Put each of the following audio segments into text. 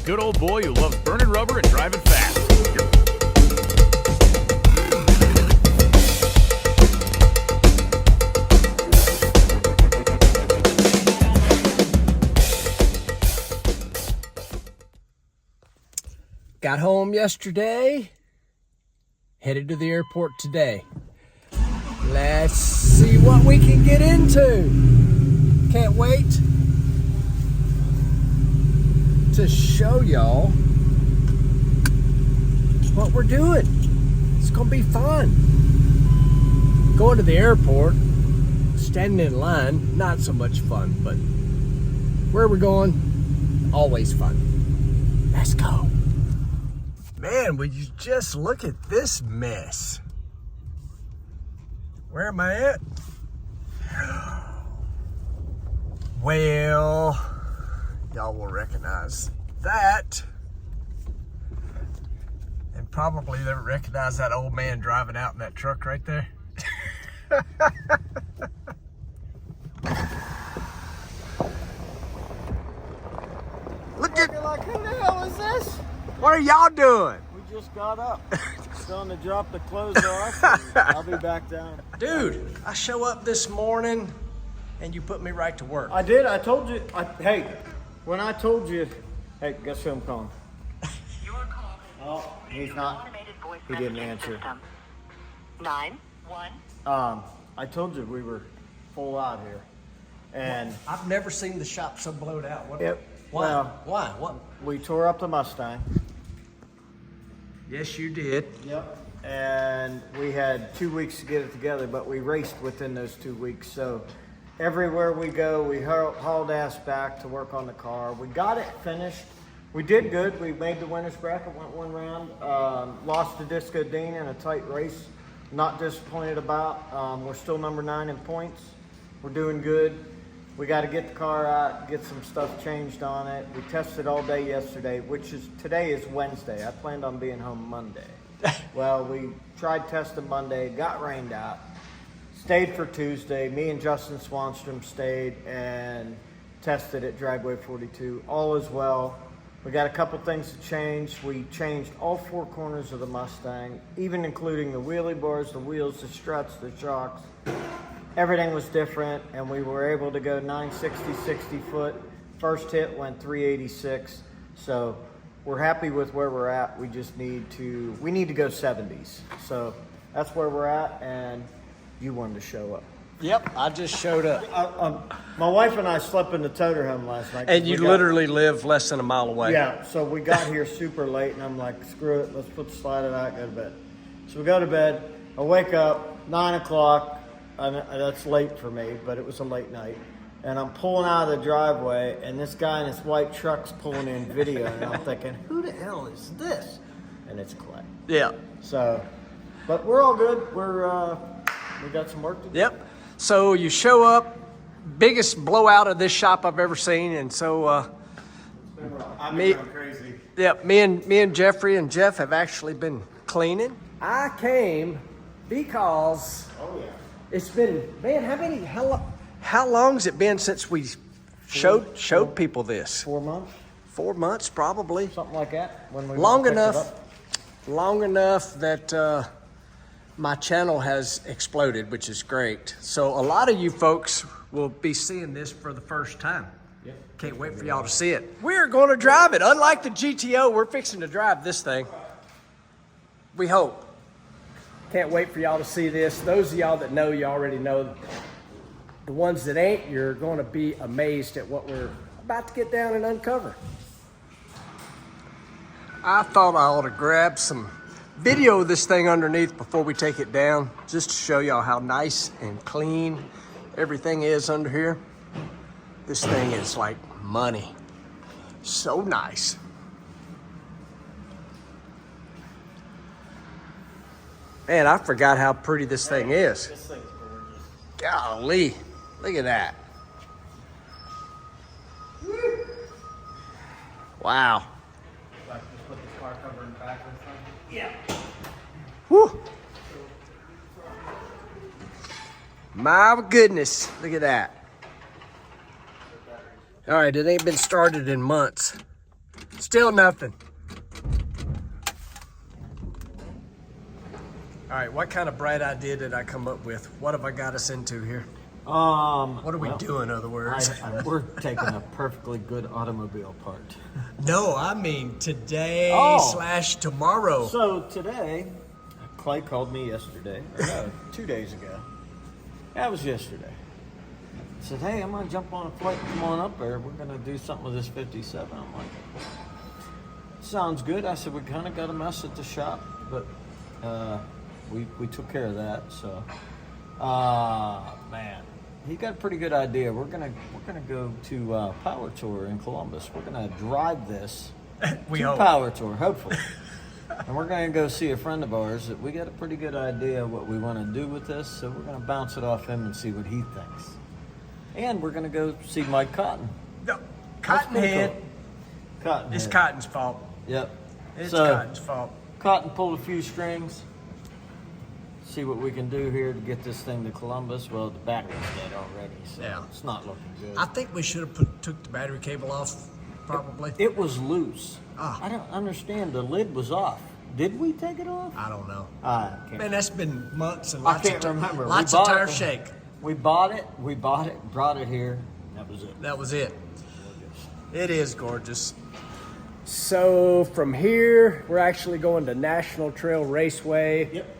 the good old boy who loves burning rubber and driving fast. Got home yesterday, headed to the airport today. Let's see what we can get into. Can't wait to show y'all what we're doing. It's gonna be fun. Going to the airport, standing in line, not so much fun, but where we're going, always fun. Let's go. Man, would you just look at this mess? Where am I at? Well, y'all will recognize that. And probably they'll recognize that old man driving out in that truck right there. Look at, Like, who the hell is this? what are y'all doing? We just got up. Going to drop the clothes off. And I'll be back down. Dude, I show up this morning and you put me right to work. I did. I told you. Hey, when I told you, hey, guess who I'm calling? Oh, he's not. He didn't answer. 9-1. I told you we were full out here, and I've never seen the shop so blowed out. What? Yep. Why? Well, Why? What? we tore up the Mustang. Yes, you did. Yep. And we had 2 weeks to get it together, but we raced within those 2 weeks. So everywhere we go, we hauled ass back to work on the car. We got it finished. We did good. We made the winner's bracket, went one round. Lost to Disco Dean in a tight race. Not disappointed about. We're still number 9 in points. We're doing good. We got to get the car out, get some stuff changed on it. We tested all day yesterday, today is Wednesday. I planned on being home Monday. Well, we tried testing Monday, got rained out, stayed for Tuesday. Me and Justin Swanstrom stayed and tested at Dragway 42. All is well. We got a couple things to change. We changed all 4 corners of the Mustang, even including the wheelie bars, the wheels, the struts, the shocks. Everything was different, and we were able to go 960, 60 foot. First hit went 386. So we're happy with where we're at. We just need to go 70s. So that's where we're at, and you wanted to show up. Yep, I just showed up. My wife and I slept in the toter home last night. And you literally live less than a mile away. Yeah, so we got here super late, and I'm like, screw it, let's put the slider out, go to bed. So we go to bed. I wake up, 9 o'clock. That's late for me, but it was a late night. And I'm pulling out of the driveway, and this guy in his white truck's pulling in video, and I'm thinking, who the hell is this? And it's Clay. Yeah. So, but we're all good. We got some work to do. Yep. So you show up, biggest blowout of this shop I've ever seen, and so I've been going crazy. Yep, me and Jeffrey and Jeff have actually been cleaning. I came because it's been, man, how long's it been since we showed people this? 4 months, 4 months probably. something like that. When we Long picked it enough up. that my channel has exploded, which is great. So a lot of you folks will be seeing this for the first time. Yep. Can't wait for y'all to see it. We're going to drive it. Unlike the GTO, we're fixing to drive this thing. We hope. Can't wait for y'all to see this. Those of y'all that know, you already know. The ones that ain't, you're going to be amazed at what we're about to get down and uncover. I thought I ought to grab some video of this thing underneath before we take it down, just to show y'all how nice and clean everything is under here. This thing is like money. So nice. Man, I forgot how pretty this thing is. This thing's gorgeous. Golly, look at that. Wow. Like, just put the car cover in the back of the front. Yeah. Whew. My goodness, look at that. All right, it ain't been started in months. Still nothing. All right, what kind of bright idea did I come up with? What have I got us into here? What are we doing, in other words? We're taking a perfectly good automobile part. No, I mean today / tomorrow. So today, Clay called me yesterday, or no, 2 days ago. That was yesterday. Said, hey, I'm gonna jump on a flight, come on up there. We're gonna do something with this 57. I'm like, sounds good. I said, we kind of got a mess at the shop, but we took care of that. So, man, he got a pretty good idea. We're gonna go to Power Tour in Columbus. We're gonna drive this to Power Tour, hopefully. And we're going to go see a friend of ours that we got a pretty good idea what we want to do with this. So we're going to bounce it off him and see what he thinks. And we're going to go see Mike Cotton. No, Cottonhead. Cool. Cottonhead. It's Cotton's fault. Yep. It's Cotton's fault. Cotton pulled a few strings. See what we can do here to get this thing to Columbus. Well, the battery's dead already, so Yeah. it's not looking good. I think we should have took the battery cable off, probably. It was loose. Ah. I don't understand. The lid was off. Did we take it off? I don't know. I can't. Man, that's been months and I lots can't of remember. Lots We of bought tire it. shake. We bought it, brought it here. That was it. That was it. It is gorgeous. So from here, we're actually going to National Trails Raceway. Yep.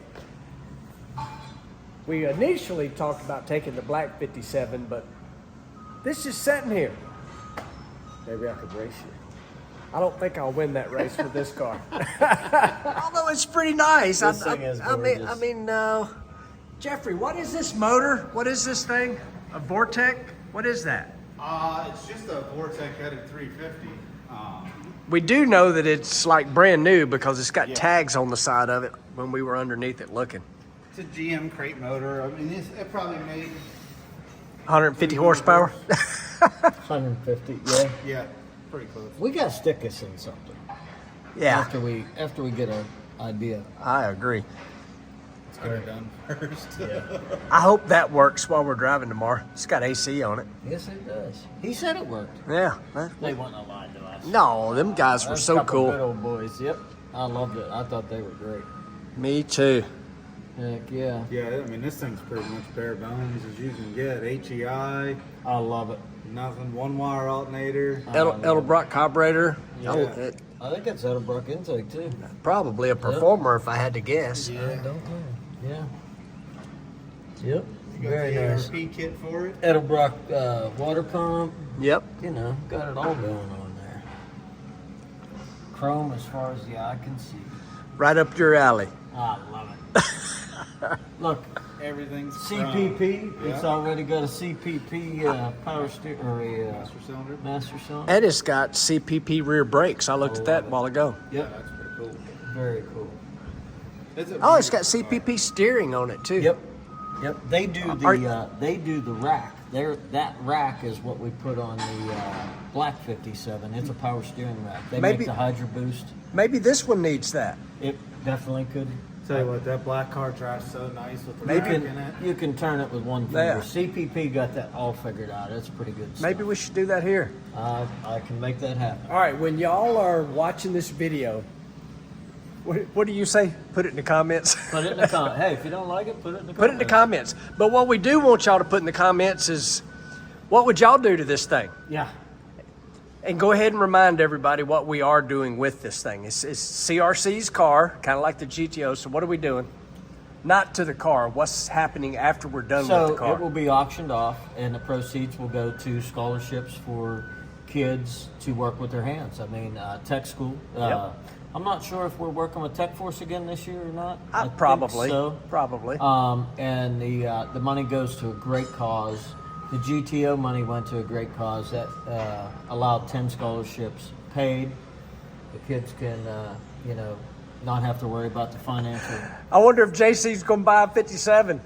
We initially talked about taking the black 57, but this is sitting here. Maybe I could race you. I don't think I'll win that race with this car. Although it's pretty nice. This thing is gorgeous. I mean, Jeffrey, what is this motor? What is this thing? A Vortec? What is that? It's just a Vortec headed 350. We do know that it's like brand new because it's got tags on the side of it when we were underneath it looking. It's a GM crate motor. I mean, it probably made 150 horsepower? 150, yeah. yeah, pretty close. We got to stick this in something. Yeah, After we get our idea. I agree. Let's get it done first. I hope that works while we're driving tomorrow. It's got AC on it. Yes, it does. He said it worked. Yeah. They wouldn't have lied to us. No, them guys were That's a so couple cool. Good old boys. Yep. I loved it. I thought they were great. Me too. Heck yeah. Yeah, I mean, this thing's pretty much bare bones as you can get. HEI, I love it. nothing, one wire alternator. Edelbrock carburetor. Yeah. Oh, I think it's Edelbrock intake too. probably a performer if I had to guess. Yeah, don't know. Yeah. Yep. You got Very the nice. ARP kit for it. Edelbrock water pump. Yep. You know, got it all going on there. Chrome as far as the eye can see. Right up your alley. I love it. Look, Everything's CPP. Yeah. It's already got a CPP power steer or a Master cylinder. master cylinder. And it's got CPP rear brakes. I looked at that a while ago. Yeah, Yep. that's pretty cool. Very cool. Oh, it's got CPP steering on it too. Yep. Yep. They do Are- the rack. That rack is what we put on the black 57. It's a power steering rack. They Maybe- make the Hydro Boost. Maybe this one needs that. It definitely could. Tell you what, that black car drives so nice with the Maybe- rack in it. You can turn it with one finger. Yeah. CPP got that all figured out. It's pretty good stuff. Maybe we should do that here. I can make that happen. All right, when y'all are watching this video, what do you say? Put it in the comments. Put it in the comments. Hey, if you don't like it, put it in the comments. Put it in the comments. But what we do want y'all to put in the comments is, what would y'all do to this thing? Yeah. And go ahead and remind everybody what we are doing with this thing. It's CRC's car, kind of like the GTO. So what are we doing? Not to the car. What's happening after we're done with the So car? it will be auctioned off, and the proceeds will go to scholarships for kids to work with their hands. I mean, tech school. Yep. I'm not sure if we're working with Tech Force again this year or not. I think Probably. so. Probably. And the money goes to a great cause. The GTO money went to a great cause that allowed 10 scholarships paid. The kids can, not have to worry about the financial. I wonder if JC's going to buy a 57.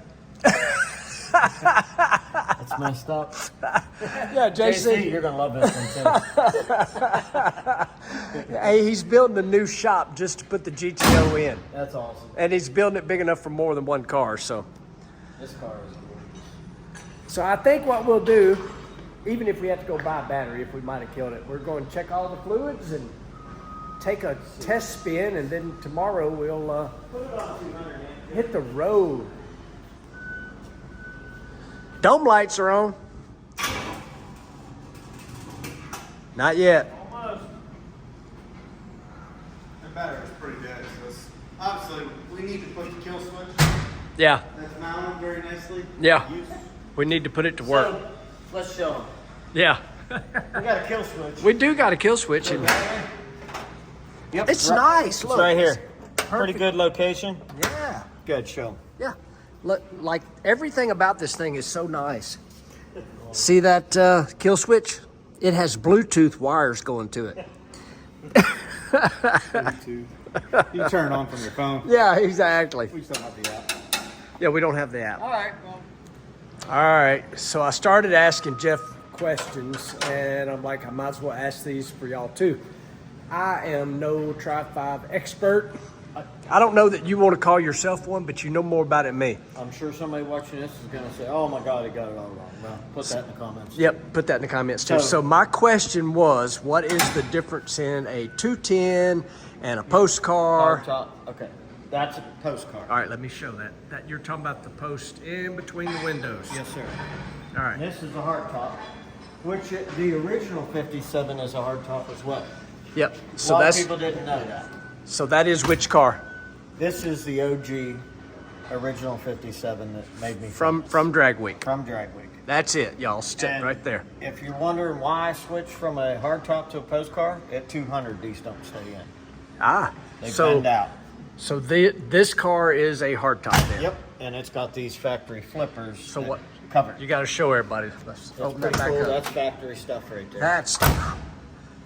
That's messed up. Yeah, JC. You're gonna love this one too. Hey, he's building a new shop just to put the GTO in. That's awesome. And he's building it big enough for more than one car, so. This car is gorgeous. So I think what we'll do even if we have to go buy a battery, if we might have killed it, we're going to check all the fluids and take a test spin, and then tomorrow we'll hit the road. Dome lights are on. Not yet. Almost. The battery's pretty dead. So it's, obviously, we need to put the kill switch. Yeah. That's mounted very nicely. Yeah. Use- We need to put it to work. So, let's show them. Yeah. We got a kill switch. We do got a kill switch. And Yep. it's nice. Look. It's right here. Pretty good location. Yeah. Good, show 'em. Yeah. Look, like everything about this thing is so nice. See that kill switch? It has Bluetooth wires going to it. Bluetooth. You can turn it on from your phone. Yeah, exactly. We just don't have the app. Yeah, we don't have the app. All right, well. All right, so I started asking Jeff questions, and I'm like, I might as well ask these for y'all too. I am no Tri-5 expert. I don't know that you want to call yourself one, but you know more about it than me. I'm sure somebody watching this is going to say, oh my God, he got it all wrong. Well, put that in the comments. Yep, put that in the comments too. So- So my question was, what is the difference in a 210 and a post car? Hard top. Okay. That's a postcard. All right, let me show that. That you're talking about the post in between the windows. Yes, sir. All And right. this is a hard top, which the original 57 is a hard top as well. Yep. A So lot that's of people didn't know that. so that is which car? This is the OG original 57 that made me From famous. Drag Week. From Drag Week. That's it, y'all. Stick And right there. If you're wondering why I switched from a hardtop to a post car, at 200 these don't stay in. Ah. They So bend out. so this car is a hardtop then. Yep, and it's got these factory flippers. So that what? cover it. You got to show everybody. Let's That's open that pretty back cool. up. That's factory stuff right there. That's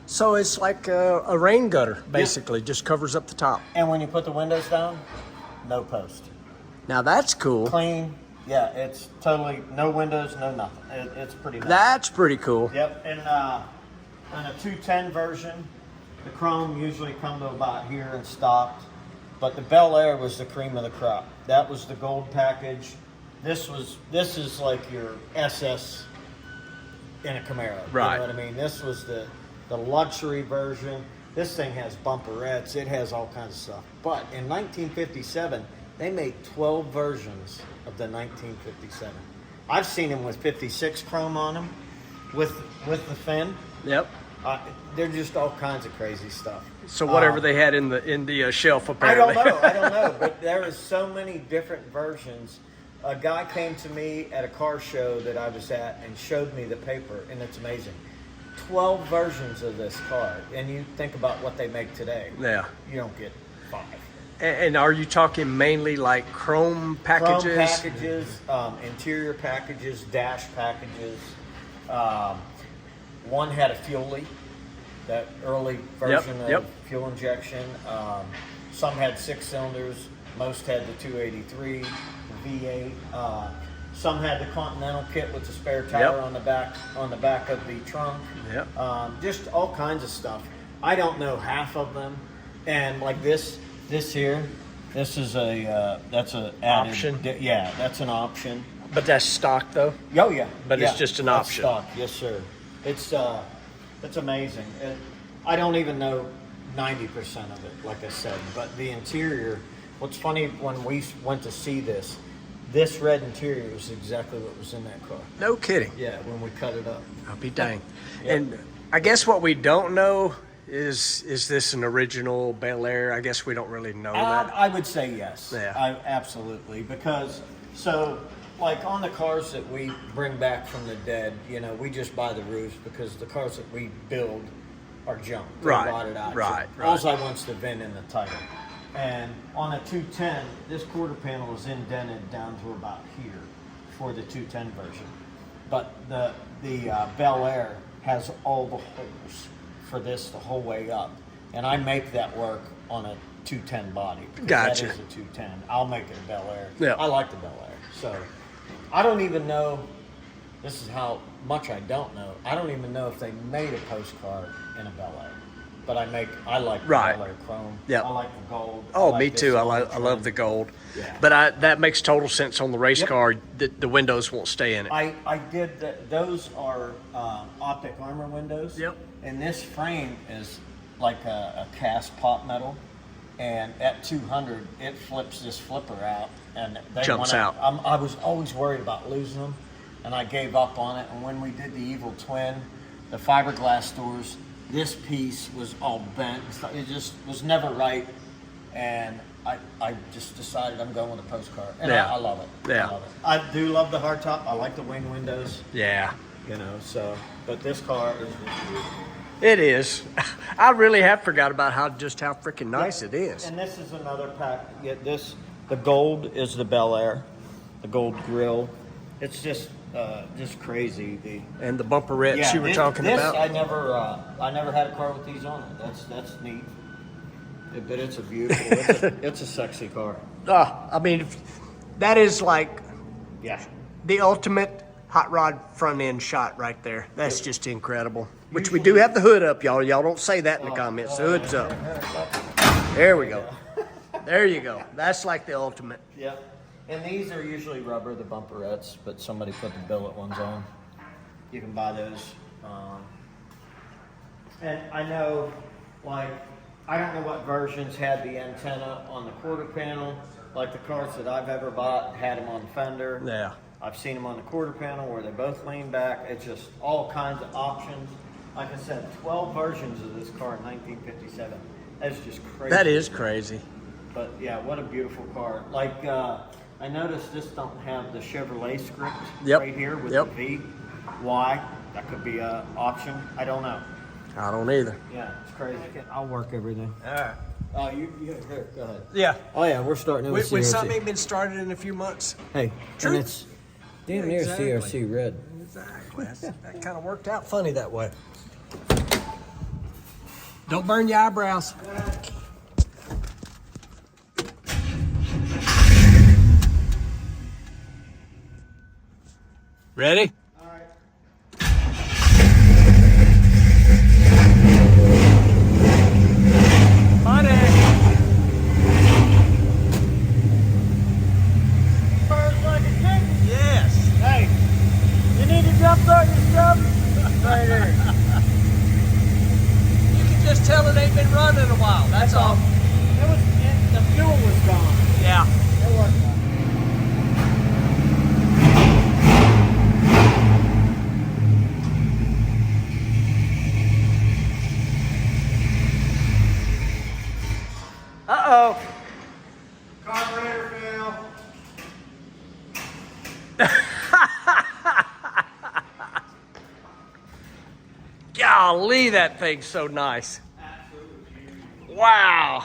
so it's like a rain gutter, basically, just covers up the top. And when you put the windows down, no post. Now that's cool. Clean. Yeah, it's totally no windows, no nothing. It's pretty nice. That's pretty cool. Yep, and in a 210 version, the chrome usually come to about here and stopped, but the Bel Air was the cream of the crop. That was the gold package. This is like your SS in a Camaro. Right. You know what I mean? This was the luxury version. This thing has bumperettes. It has all kinds of stuff. But in 1957, they made 12 versions of the 1957. I've seen them with 56 chrome on them, with the fin. Yep. They're just all kinds of crazy stuff. So whatever they had in the shelf, I apparently. don't know, but there is so many different versions. A guy came to me at a car show that I was at and showed me the paper, and it's amazing. 12 versions of this car, and you think about what they make today. Yeah. You don't get 5. And are you talking mainly like chrome packages? Chrome packages, interior packages, dash packages. One had a fuel leak, that early version of fuel injection. Some had 6 cylinders. Most had the 283, the V8. Some had the Continental kit with the spare tire on the back of the trunk. Yep. Just all kinds of stuff. I don't know half of them. And like this here, this is that's a added, Option? Yeah, that's an option. But that's stock though. Oh yeah, But it's yeah, just an that's option. Stock. Yes, sir. It's amazing. I don't even know 90% of it, like I said. But the interior. What's funny, when we went to see this red interior was exactly what was in that car. No kidding. Yeah, when we cut it up. I'll be dang. Yep. And I guess what we don't know is this an original Bel Air? I guess we don't really know that. I would say yes. Yeah. Absolutely. Because, like on the cars that we bring back from the dead, we just buy the roofs because the cars that we build are junk. They're Right, rotted out. right. All I want's the VIN and the title. And on a 210, this quarter panel is indented down to about here for the 210 version. But the Bel Air has all the holes for this the whole way up. And I make that work on a 210 body. Because Gotcha. That is a 210. I'll make it a Bel Air. Yeah. I like the Bel Air. So I don't even know, this is how much I don't know. I don't even know if they made a postcard in a Bel Air. but I like Right. the color chrome. Yep. I like the gold. Oh, like me this too. I solid love trim. the gold. Yeah. But that makes total sense on the race Yep. car. The windows won't stay in it. I did those are optic armor windows. Yep. And this frame is like a cast pot metal, and at 200 it flips this flipper out, and they Jumps wanna- out. I was always worried about losing them, and I gave up on it. And when we did the Evil Twin, the fiberglass doors, this piece was all bent. It just was never right, and I just decided I'm going with a postcard, and Yeah. I love it. Yeah. I love it. I do love the hardtop. I like the wing windows, Yeah. you know. So, but this car is just beautiful. It is. I really have forgot about how freaking nice it is. And this is another pack. Yeah, the gold is the Bel Air, the gold grill. It's just crazy. And the bumperettes you were talking about. I never had a car with these on it. That's neat. But it's a beautiful. It's a sexy car. I mean, that is like Yeah. the ultimate hot rod front end shot right there. That's just incredible. Which we do have the hood up, y'all. Y'all don't say that in the comments. The hood's up. There we go. There you go. That's like the ultimate. Yeah. And these are usually rubber, the bumperettes, but somebody put the billet ones on. You can buy those. And I know, like, I don't know what versions had the antenna on the quarter panel. Like the cars that I've ever bought had them on the fender. Yeah. I've seen them on the quarter panel where they both lean back. It's just all kinds of options. Like I said, 12 versions of this car in 1957. That's just crazy. That is crazy. But yeah, what a beautiful car. Like, I noticed this don't have the Chevrolet script right here with the V. Why? That could be an option. I don't know. I don't either. Yeah, it's crazy. I'll work everything. All right. Oh, you here, go ahead. Yeah. Oh yeah, we're starting with When CRC. something ain't been started in a few months. Hey, True. and it's damn near Exactly. CRC red. Exactly. That kind of worked out funny that way. Don't burn your eyebrows. Ready? All right. Money. Burns like a kitten. Yes. Hey, you need to jump start your stuff right here. You can just tell it ain't been running a while. That's all. The fuel was gone. Yeah. It wasn't. Uh-oh. Carburetor fail. Golly, that thing's so nice. Wow.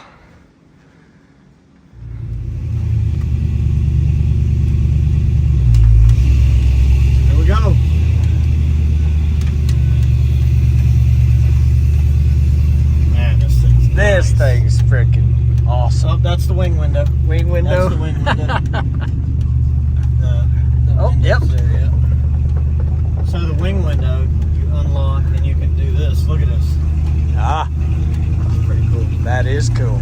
Here we go. Man, This thing's freaking awesome. Oh, that's the wing window. Wing window. That's the wing window. Oh, yep. There, yeah. So the wing window, you unlock and you can do this. Look at this. Ah, It's pretty cool. that is cool.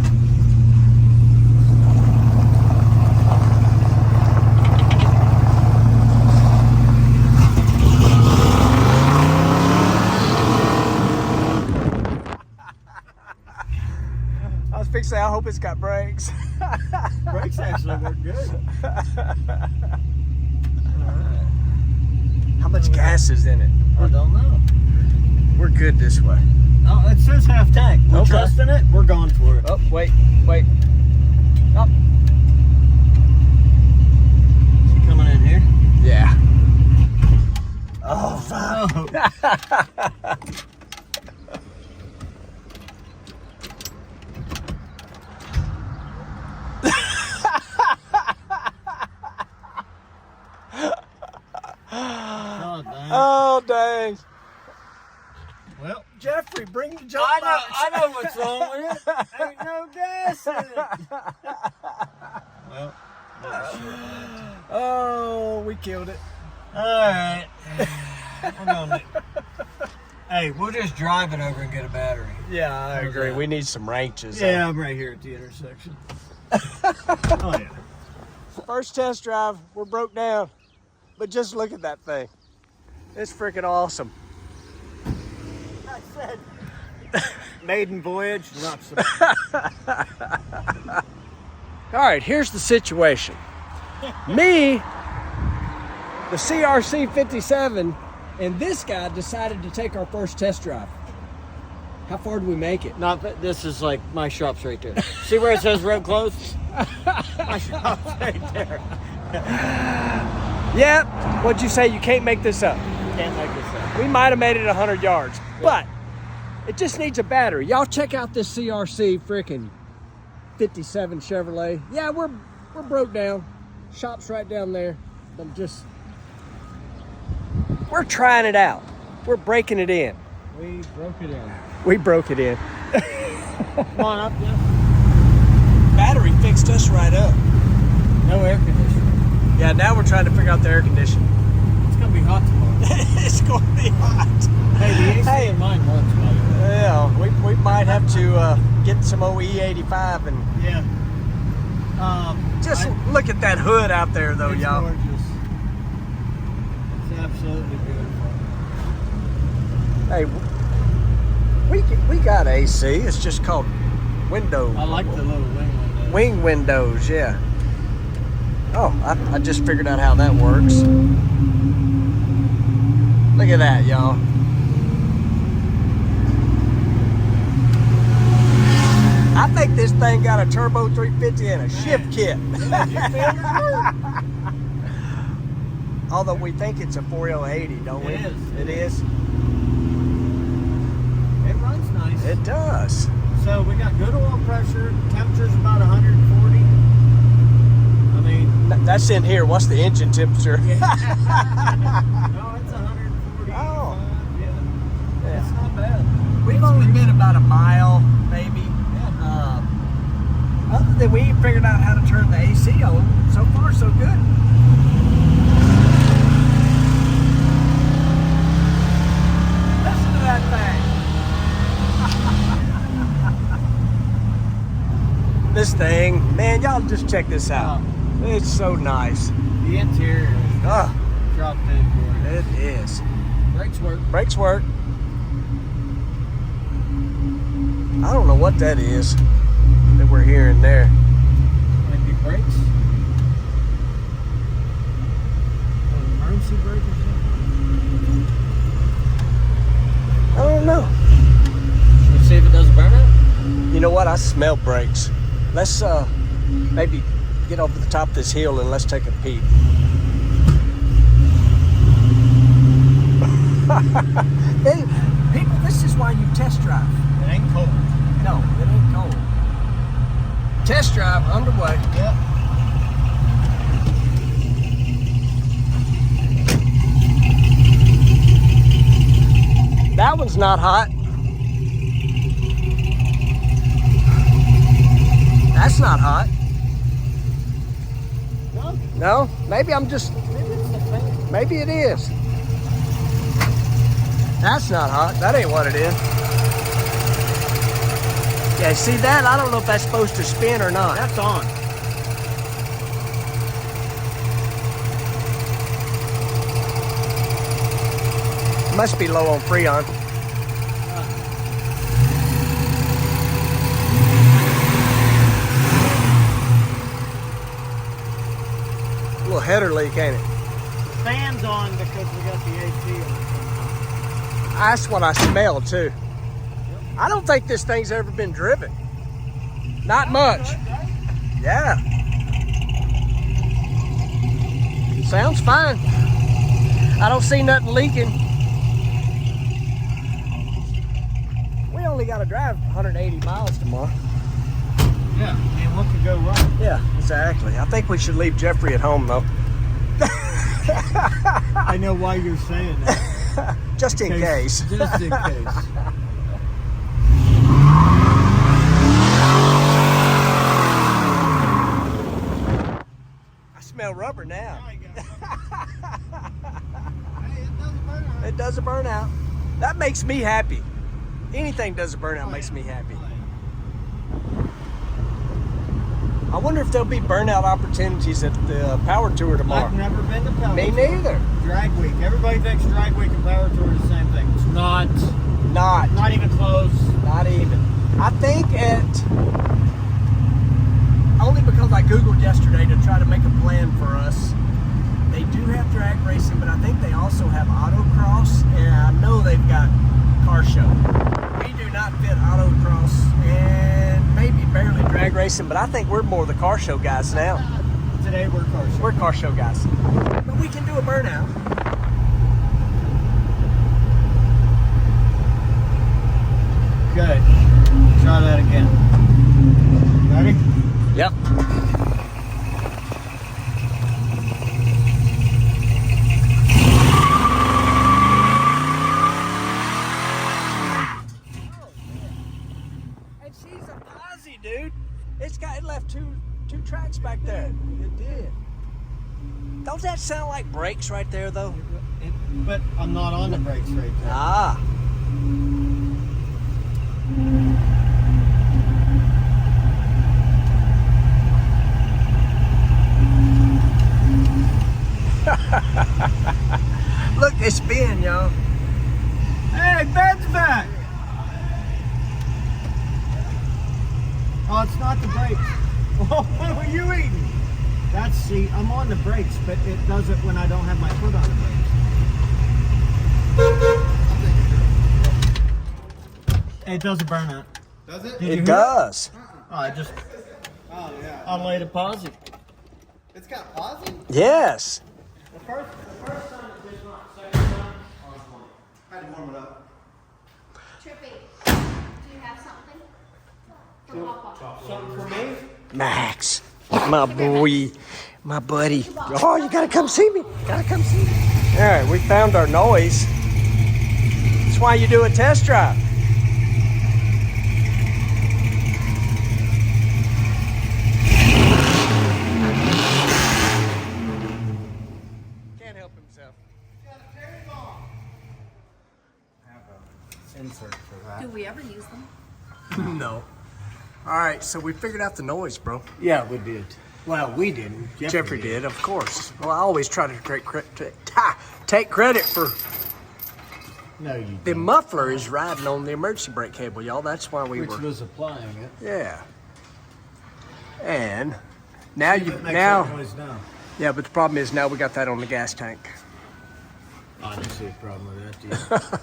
I was fixing to say, I hope it's got brakes. Brakes actually work good. How much gas is in it? I don't know. We're good this way. Oh, it says half tank. We're Okay. trusting it. We're going for it. Oh, wait. Oh, She coming in here? yeah. Oh, fuck. Oh, dang. Oh, dang. Well, Jeffrey, bring the jump I know what's wrong with it. Ain't no gas in it. Well, Oh, we killed it. all right. We're gonna Hey, we'll just drive it over and get a battery. Yeah, I How's agree. that? We need some ranches. Yeah, I'm right here at the intersection. Oh, yeah. First test drive, we're broke down. But just look at that thing. It's freaking awesome. I said, maiden voyage, not so. All right, here's the situation. Me, the CRC 57, and this guy decided to take our first test drive. How far did we make it? Not that this is like my shop's right there. See where it says road closed? My shop's right there. Yep. What'd you say? You can't make this up. Can't make this up. We might have made it 100 yards, but it just needs a battery. Y'all check out this CRC freaking 57 Chevrolet. Yeah, we're broke down. Shop's right down there. We're trying it out. We're breaking it in. We broke it in. We broke it in. Come on up, Jeff. Battery fixed us right up. No air conditioning. Yeah, now we're trying to figure out the air conditioning. It's gonna be hot tomorrow. It's going to be hot. Hey, the AC in mine works, by the way. Yeah, we might have to get some OE85 and Yeah. just look at that hood out there, though, It's y'all. gorgeous. It's absolutely beautiful. Hey, we got AC. It's just called window. I like the little wing. Wing windows, yeah. Oh, I just figured out how that works. Look at that, y'all. I think this thing got a turbo 350 and a shift kit. Although we think it's a 4L80, don't we? It is. It is? It runs nice. It does. So we got good oil pressure. Temperature's about 140. I mean, That's in here. What's the engine temperature? no, it's 140. Oh. Yeah. It's not bad. We've only been about a mile, maybe. Other than we figured out how to turn the AC on. So far, so good. Listen to that thing. This thing, man, y'all just check this out. It's so nice. The interior is dropped in for it. It is. Brakes work. Brakes work. I don't know what that is that we're hearing there. Might be brakes. An emergency brake or something. I don't know. Let's see if it does a burnout. You know what? I smell brakes. Let's maybe get over the top of this hill and let's take a peek. Hey, people, this is why you test drive. It ain't cold. No, it ain't cold. Test drive underway. Yep. That one's not hot. That's not hot. No, No? Maybe I'm just, maybe it's the fan. maybe it is. That's not hot. That ain't what it is. Yeah, see that? I don't know if that's supposed to spin or not. That's on. Must be low on Freon. A little header leak, ain't it? Fan's on because we got the AC on somehow. That's what I smell too. I don't think this thing's ever been driven. Not much. Yeah. Sounds fine. I don't see nothing leaking. We only got to drive 180 miles tomorrow. Yeah, and what could go wrong? Yeah, exactly. I think we should leave Jeffrey at home though. I know why you're saying that. Just in case. Just in case. I smell rubber now. There you go. Hey, it doesn't burn out. It does a burnout. That makes me happy. Anything does a burnout makes me happy. I wonder if there'll be burnout opportunities at the Power Tour tomorrow. I've never been to Power Me Tour. neither. Drag Week. Everybody thinks Drag Week and Power Tour are the same thing. It's not. Not even close. Not even. I think only because I Googled yesterday to try to make a plan for us. They do have drag racing, but I think they also have autocross, and I know they've got car show. We do not fit autocross and maybe barely drag racing, but I think we're more the car show guys now. Today we're car show. We're car show guys. But we can do a burnout. Good. Try that again. Ready? Yep. And she's a posse, dude. It left two tracks back there. It did. Don't that sound like brakes right there, though? But I'm not on the brakes right there. Ah. Look, they spin, y'all. Hey, Ben's back! Oh, it's not the brakes. Oh, what are you eating? See, I'm on the brakes, but it does it when I don't have my foot on the brakes. It does a burnout. Does it? It does. Oh, I just, Oh, yeah. I laid a pause it. It's got pausing? Yes. The first time it did not, second time. Had to warm it up. Trippy, do you have something? For Papa? Something for me? Max, my boy, my buddy. Oh, you gotta come see me. Gotta come see me. All right, we found our noise. That's why you do a test drive. Can't help himself. Insert for that. Do we ever use them? No. All right, so we figured out the noise, bro. Yeah, we did. Well, we didn't. Jeffrey did, of course. Well, I always try to take credit for No, you the didn't. muffler is riding on the emergency brake cable, y'all. That's why we Which were. was applying it. Yeah. And now It you makes that now. noise now. Yeah, but the problem is now we got that on the gas tank. I don't see a problem with that, do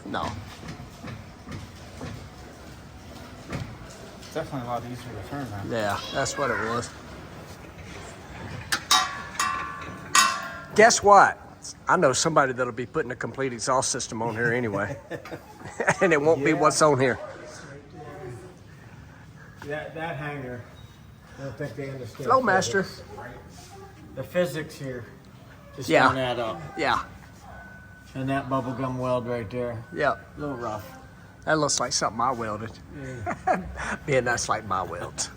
you? No. It's definitely a lot easier to turn now. Yeah, that's what it was. Guess what? I know somebody that'll be putting a complete exhaust system on here anyway. And it won't be what's on here. That hanger, I don't think they understand. Flowmaster. The physics here just Yeah. don't add up. Yeah. And that bubblegum weld right there, Yeah. a little rough. That looks like something I welded. Man, that's like my weld.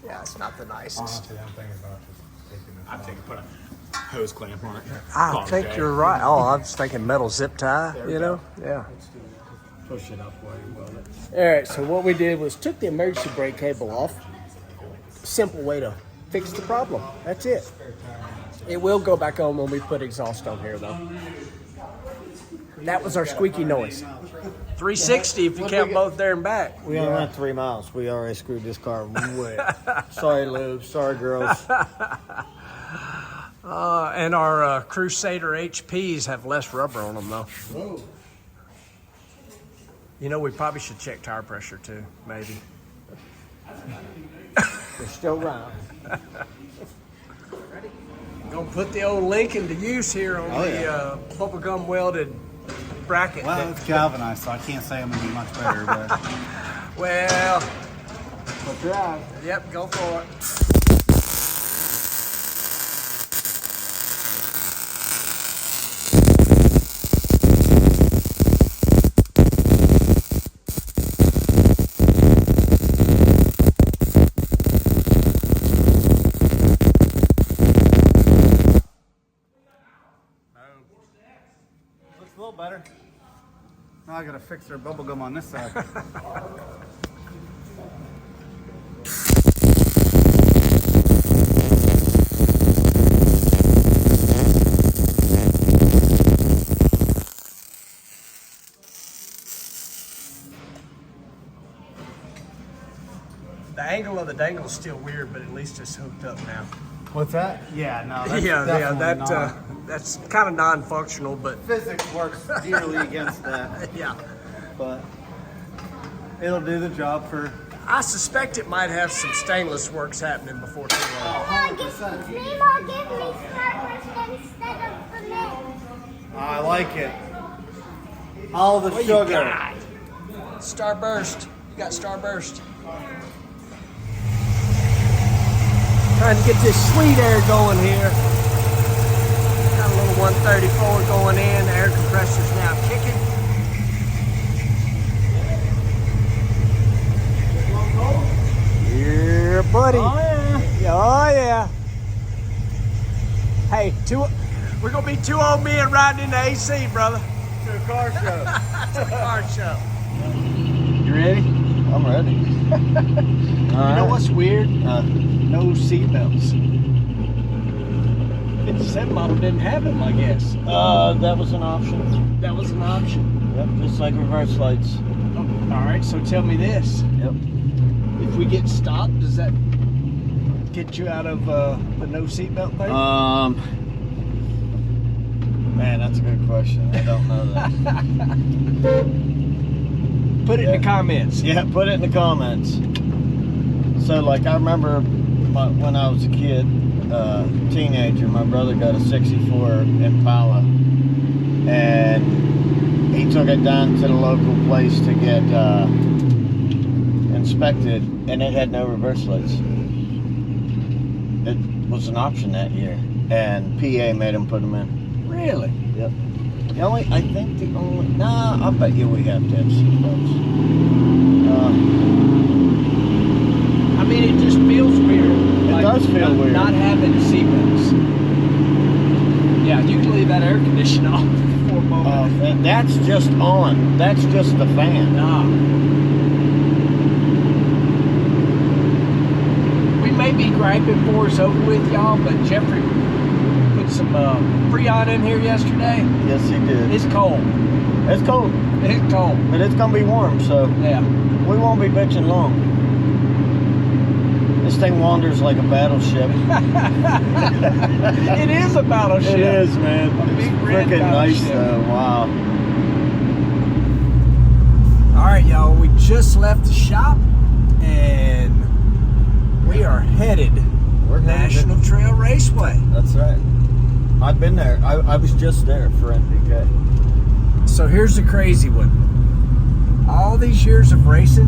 Yeah, it's not the nicest. Honestly, I'm thinking about just taking this. I think put a hose clamp on it. I think you're right. Oh, I was thinking metal zip tie, you know? Yeah. Push it up while you weld it. All right, so what we did was took the emergency brake cable off. Simple way to fix the problem. That's it. It will go back on when we put exhaust on here, though. That was our squeaky noise. 360 if you count both there and back. We only went 3 miles. We already screwed this car way. Sorry, Lou. Sorry, girls. And our Crusader HPs have less rubber on them, though. Whoa. You know, we probably should check tire pressure, too, maybe. They're still round. Gonna put the old Lincoln to use here on the bubblegum welded bracket. Well, it's galvanized, so I can't say I'm gonna be much better, but Well, But drive. yep, go for it. A little better. Now I gotta fix their bubble gum on this side. The angle of the dangle is still weird, but at least it's hooked up now. What's that? Yeah, no, that's That's kind of non-functional, but physics works dearly against that, yeah. but it'll do the job for I suspect it might have some stainless works happening before too long. 100%. Give me Starburst instead of the mint. I like it. All the What you sugar. got? Starburst. You got Starburst. Trying to get this sweet air going here. Got a little 134 going in. The air compressor's now kicking. Yeah, buddy. Oh, yeah. Oh, yeah. Hey, we're going to be two old men riding in the AC, brother. To a car show. It's a car show. You ready? I'm ready. You know what's weird? No seatbelts. 57 model didn't have them, I guess. That was an option. That was an option. Yep, just like reverse lights. Oh, all right, so tell me this. Yep. If we get stopped, does that get you out of the no seatbelt thing? Man, that's a good question. I don't know that. Put it in the comments. Yeah, put it in the comments. So, like, I remember when I was a kid, teenager, my brother got a 64 Impala, and he took it down to the local place to get inspected, and it had no reverse lights. It was an option that year, and PA made him put them in. Really? Yep. I bet you we have to have seatbelts. I mean, it just feels weird. It does feel weird. Not having seatbelts. Yeah, you can leave that air conditioner off for a moment. And that's just on. That's just the fan. Nah. We may be griping before it's over with, y'all, but Jeffrey put some Freon in here yesterday. Yes, he did. It's cold. It's cold, It's cold. but it's gonna be warm, so Yeah. we won't be bitching long. This thing wanders like a battleship. It is a battleship. It is, man. A big It's red freaking nice, battleship. though. Wow. All right, y'all. We just left the shop, and we are headed We're headed National Trail Raceway. That's right. I've been there. I was just there for NPK. So here's the crazy one. All these years of racing,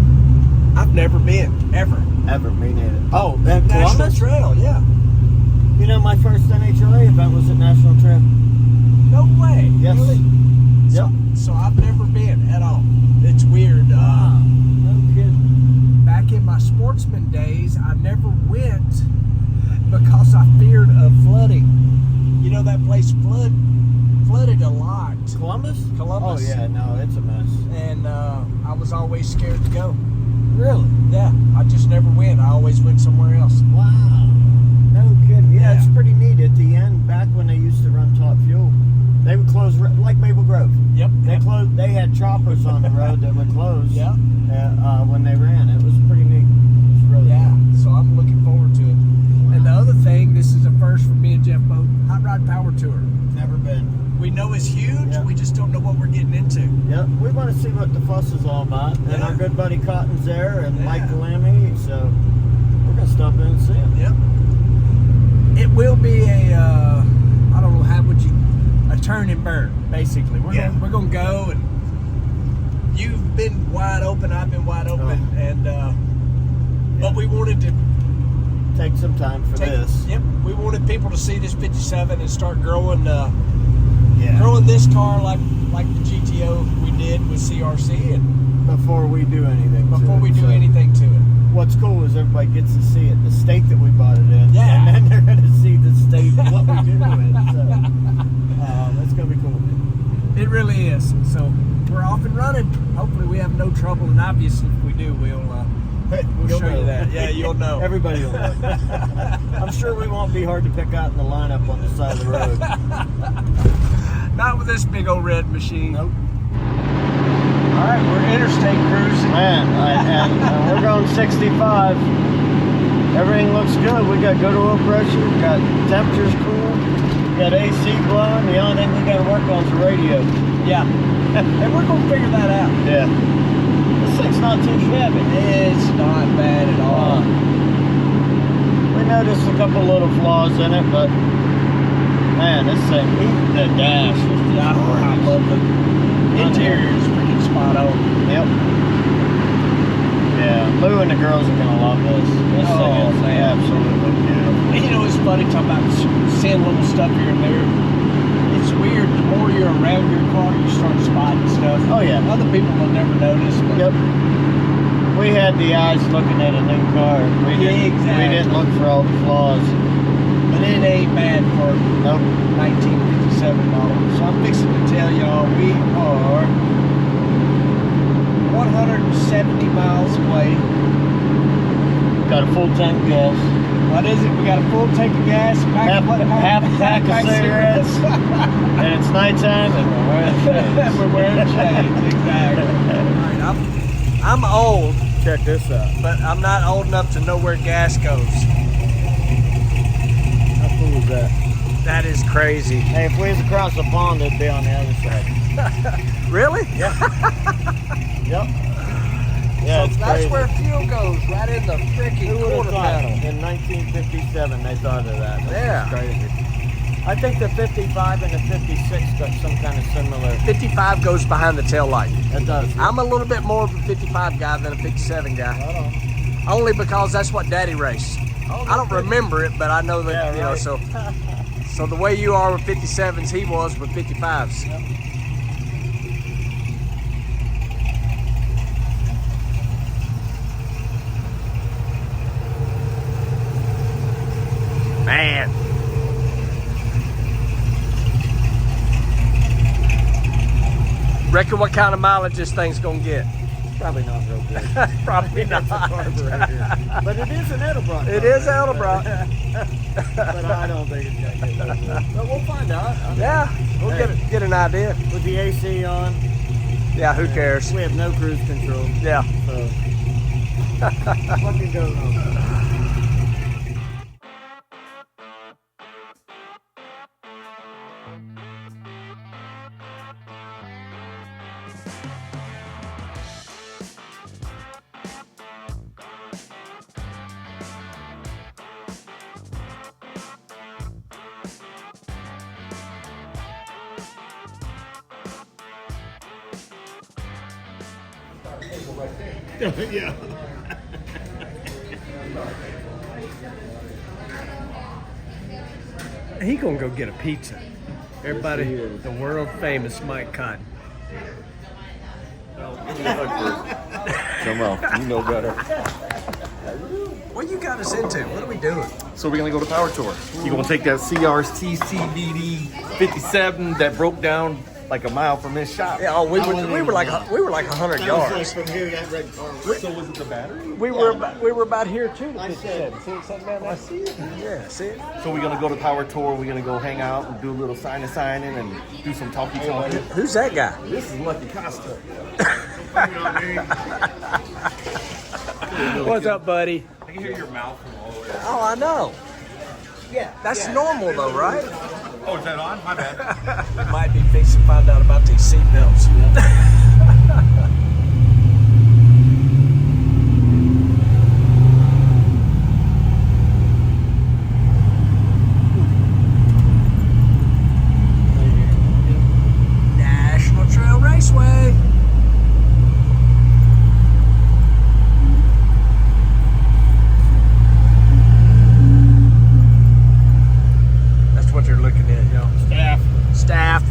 I've never been, ever. Ever, me neither. Oh, at National Columbus? Trail, yeah. You know, my first NHRA event was at National Trail. No way. Yes. Really? Yep. So I've never been at all. It's weird. No kidding. Back in my sportsman days, I never went because I feared of flooding. You know, that place flooded a lot. Columbus? Columbus. Oh, yeah, no, it's a mess. And I was always scared to go. Really? Yeah, I just never went. I always went somewhere else. Wow. No kidding. Yeah, Yeah. it's pretty neat. At the end, back when they used to run Top Fuel, they would close, like Maple Grove. Yep. They closed. They had choppers on the road that would close. Yeah. When they ran, it was pretty neat. It was really Yeah, neat. so I'm looking forward to it. And the other thing, this is a first for me and Jeff both, Hot Rod Power Tour. Never been. We know it's huge, Yeah. we just don't know what we're getting into. Yep. We want to see what the fuss is all about. And Yeah. our good buddy Cotton's there, and Yeah. Mike Galami. So we're gonna stop in and see him. Yep. It will be a, I don't know, how would you, a turn and burn, basically. Yeah. We're gonna go, and you've been wide open, I've been wide open, and but we wanted to Take some time for this. Yep, we wanted people to see this 57 and start growing, Yeah. growing this car like the GTO we did with CRC, and Before we do anything. to before it. we do So anything to it. What's cool is everybody gets to see it, the state that we bought it in. Yeah. And then they're gonna see the state what we do to it. So it's gonna be cool. It really is. So we're off and running. Hopefully we have no trouble, and obviously if we do, we'll You'll show know. you that. Yeah, you'll know. Everybody will know. I'm sure we won't be hard to pick out in the lineup on the side of the road. Not with this big old red machine. Nope. All right, we're interstate cruising. Man, and we're going 65. Everything looks good. We got good oil pressure. We got temperatures cool. We got AC blowing. The only thing we got to work on is the radio. Yeah. And we're going to figure that out. Yeah. This thing's not too shabby. It's not bad at all. We noticed a couple little flaws in it, but man, this thing, the dash is just I love the interior is freaking spot on. Yep. Yeah, Lou and the girls are gonna love this. This thing is absolutely beautiful. You know, it's funny talking about seeing little stuff here and there. It's weird. The more you're around your car, you start spotting stuff. Oh yeah. Other people will never notice. But Yep. We had the eyes looking at a new car. We didn't look for all the flaws. But it ain't bad for Nope. 1957 model. So I'm fixing to tell y'all we are 170 miles away. Got a full tank of gas. What is it? We got a full tank of gas, Half a pack of cigarettes. And it's nighttime and we're wearing shades. We're wearing shades, exactly. All right, I'm old, Check this out. but I'm not old enough to know where gas goes. How cool is that? That is crazy. Hey, if we was across the pond, it'd be on the other side. Really? Yep. Yep. Yeah, So it's that's crazy. where fuel goes, right in the freaking Who would quarter have thought? panel. In 1957, they thought of that. That's Yeah. crazy. I think the 55 and the 56 got some kind of similar. 55 goes behind the tail light. It does. I'm a little bit more of a 55 guy than a 57 guy. Right on. Only because that's what Daddy raced. I don't remember it, but I know that, Yeah, you know, right. so the way you are with 57s, he was with 55s. Yep. Man. Reckon what kind of mileage this thing's gonna get? Probably not real good. Probably It's a not. carburetor. But it is an Edelbrock. It is Edelbrock. But I don't think it's gonna get real good. But we'll find out. I mean, Yeah, we'll Hey. get an idea. With the AC on, Yeah, who cares? we have no cruise control. Yeah. So what can go wrong? Yeah. He gonna go get a pizza. Everybody, the world famous Mike Cotton. Come on, you know better. What you got us into? What are we doing? So we're gonna go to Power Tour. You're gonna take that CRT CVD 57 that broke down like a mile from this shop. Yeah, we were like 100 yards. From here, that red car. So was it the battery? We were about here too. I said, See it sitting down there? see it. Yeah, see it? So we're gonna go to Power Tour. We're gonna go hang out and do a little signing and do some talkie. Who's that guy? This is Lucky Costa. What's up, buddy? I can hear your mouth from all the way. Oh, I know. Yeah. That's normal though, right? Oh, is that on? My bad. We might be fixing to find out about these seat belts. National Trails Raceway. That's what they're looking at, y'all. Staff.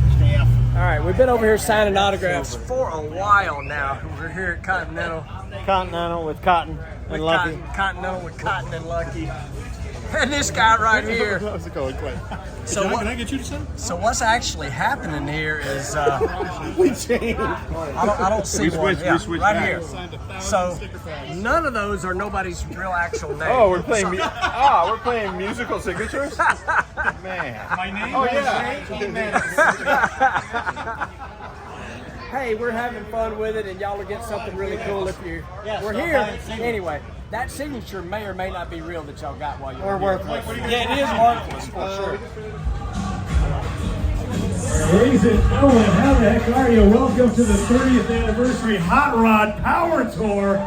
All right, we've been over here signing autographs for a while now. We're here at Continental. Continental with Cotton and Lucky. Continental with Cotton and Lucky. and this guy right here. How's it going, Clay? So John, what- can I get you to sing? So what's actually happening here is We changed. I don't see We one. switched- Yeah, we switched right back. here. Signed 1,000 So sticker packs. none of those are nobody's real actual name. Oh, we're playing. We're playing musical signatures. Man. My name Oh is yeah. Hey, we're having fun with it, and y'all will get something really cool if we're stop here. by and see me. Anyway, that signature may or may not be real that y'all got while you're Or here. worthless. Yeah, it is worthless for sure. Ladies and gentlemen, how the heck are you? Welcome to the 30th anniversary Hot Rod Power Tour.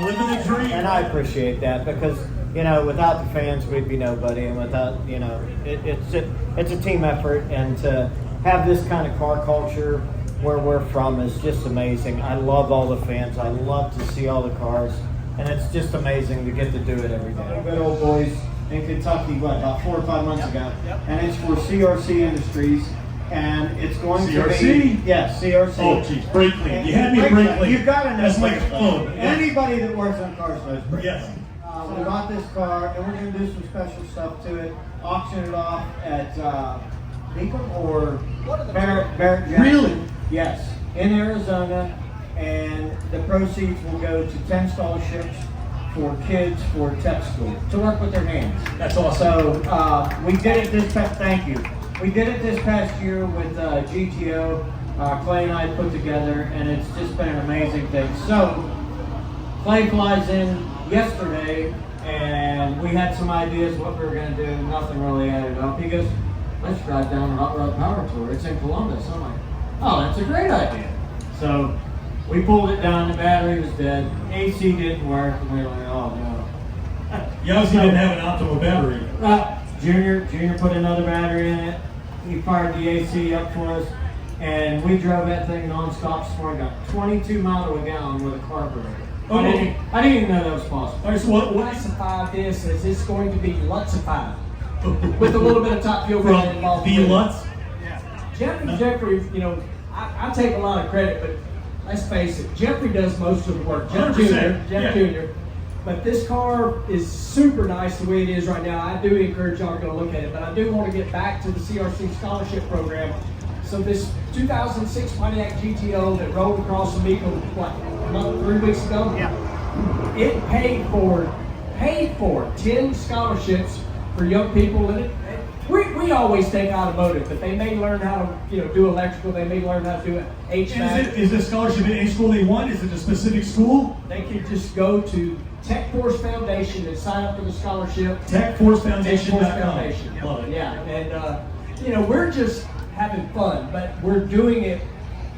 Living the dream. And I appreciate that because, you know, without the fans, we'd be nobody. And without, you know, it's a team effort. And to have this kind of car culture where we're from is just amazing. I love all the fans. I love to see all the cars. And it's just amazing to get to do it every day. Good old boys in Kentucky, about 4 or 5 months ago. And it's for CRC Industries. And it's going to CRC? be... Yes, CRC. Oh, geez, brake clean. You had me Brake brake clean. clean. You've got to know. That's like a brake clean. phone. Anybody that works on cars knows brake Yes. clean. We bought this car, and we're going to do some special stuff to it. Auction it off at Beacon or Barrett Jackson. Really? Yes, in Arizona. And the proceeds will go to 10 scholarships for kids for tech school to work with their hands. That's awesome. So we did it this past. Thank you. We did it this past year with GTO. Clay and I put together, and it's just been an amazing thing. So Clay flies in yesterday, and we had some ideas what we were going to do. Nothing really added up. He goes, "Let's drive down the Hot Rod Power Tour. It's in Columbus." I'm like, "Oh, that's a great idea." So we pulled it down. The battery was dead. AC didn't work, and we were like, "Oh no." You obviously didn't have an optimal battery. Junior put another battery in it. He fired the AC up for us, and we drove that thing non-stop this morning. Got 22 miles to a gallon with a carburetor. Oh. I didn't even know that was possible. All right, so what? Classify this as it's going to be Lutzified with a little bit of top fuel From involved. the Lutz? Jeffrey, you know, I take a lot of credit, but let's face it, Jeffrey does most of the work. Jeff 100%, Jr. But this car is super nice the way it is right now. I do encourage y'all to go look at it, but I do want to get back to the CRC scholarship program. So this 2006 Pontiac GTO that rolled across the Millican, what, a month, 3 weeks ago? Yeah. It paid for 10 scholarships for young people, and we always take automotive, but they may learn how to, you know, do electrical. They may learn how to do HVAC. And is the scholarship in any school they want? Is it a specific school? They can just go to Tech Force Foundation and sign up for the scholarship. TechForceFoundation.com. Love it. Yeah, and you know, we're just having fun, but we're doing it.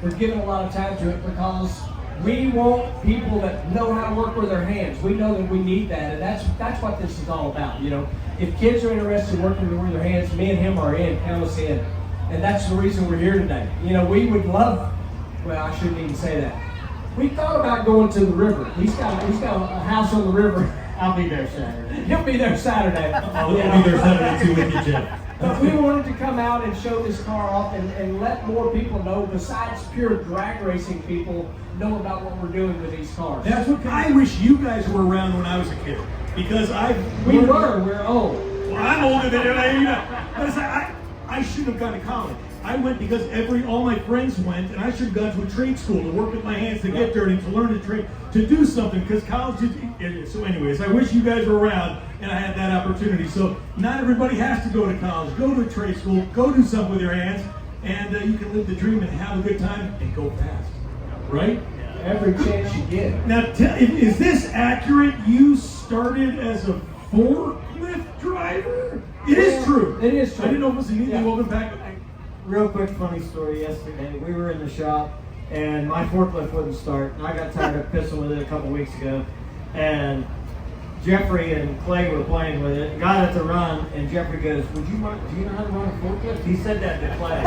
We're giving a lot of time to it because we want people that know how to work with their hands. We know that we need that, and that's what this is all about. You know, if kids are interested in working with their hands, me and him are in, count us in, and that's the reason we're here today. You know, we would love. Well, I shouldn't even say that. We thought about going to the river. He's got a house on the river. I'll be there Saturday. He'll be there Saturday. I'll be there Saturday too with you, Jeff. But we wanted to come out and show this car off and let more people know, besides pure drag racing people, know about what we're doing with these cars. That's what I wish you guys were around when I was a kid. Because we're old. Well, I'm older than you. But I shouldn't have gone to college. I went because all my friends went, and I should have gone to a trade school to work with my hands to get dirty, to learn to trade, to do something. Because college is. So, anyways, I wish you guys were around and I had that opportunity. So, not everybody has to go to college. Go to a trade school. Go do something with your hands, and you can live the dream and have a good time and go fast. Right? Every chance you get. Now, is this accurate? You started as a forklift driver? It is true. It is true. I didn't know it was immediately welcome back. Real quick funny story yesterday. We were in the shop and my forklift wouldn't start. And I got tired of pissing with it a couple weeks ago. And Jeffrey and Clay were playing with it, got it to run, and Jeffrey goes, do you know how to run a forklift? He said that to Clay.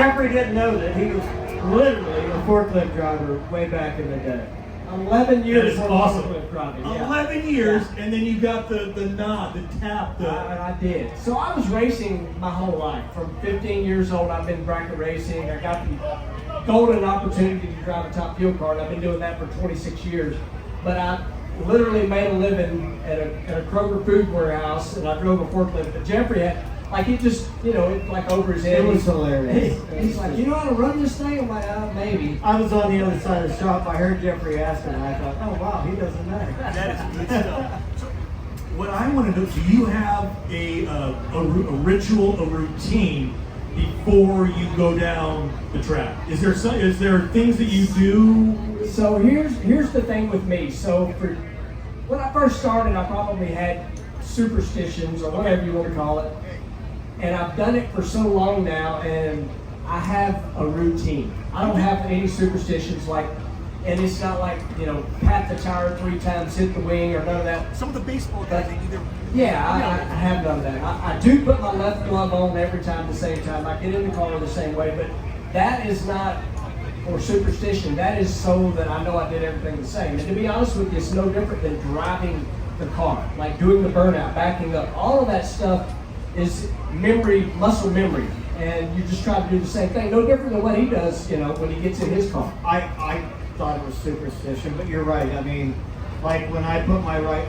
Jeffrey didn't know that he was literally a forklift driver way back in the day. 11 years. That is awesome. Forklift driving, yeah. 11 years, and then you got the nod, the tap. I did. So I was racing my whole life. From 15 years old, I've been bracket racing. I got the golden opportunity to drive a top fuel car, and I've been doing that for 26 years. But literally made a living at a Kroger food warehouse, and I drove a forklift. But Jeffrey had, like, he just, you know, it, like over his head. It was hilarious. He's like, you know how to run this thing? I'm like, maybe. I was on the other side of the shop. I heard Jeffrey ask him, and I thought, oh wow, he doesn't know. That is good stuff. So, what I want to know, do you have a ritual, a routine before you go down the track? Is there things that you do? So here's the thing with me. So when I first started, I probably had superstitions or whatever you want to call it. And I've done it for so long now, and I have a routine. I don't have any superstitions and it's not like, you know, pat the tire 3 times, hit the wing, or none of that. Some of the baseball guys, they either. Yeah, I have none of that. I do put my left glove on every time at the same time. I get in the car the same way, but that is not for superstition. That is so that I know I did everything the same. And to be honest with you, it's no different than driving the car, like doing the burnout, backing up. All of that stuff is muscle memory, and you just try to do the same thing. No different than what he does, you know, when he gets in his car. I thought it was superstition, but you're right. I mean, like when I put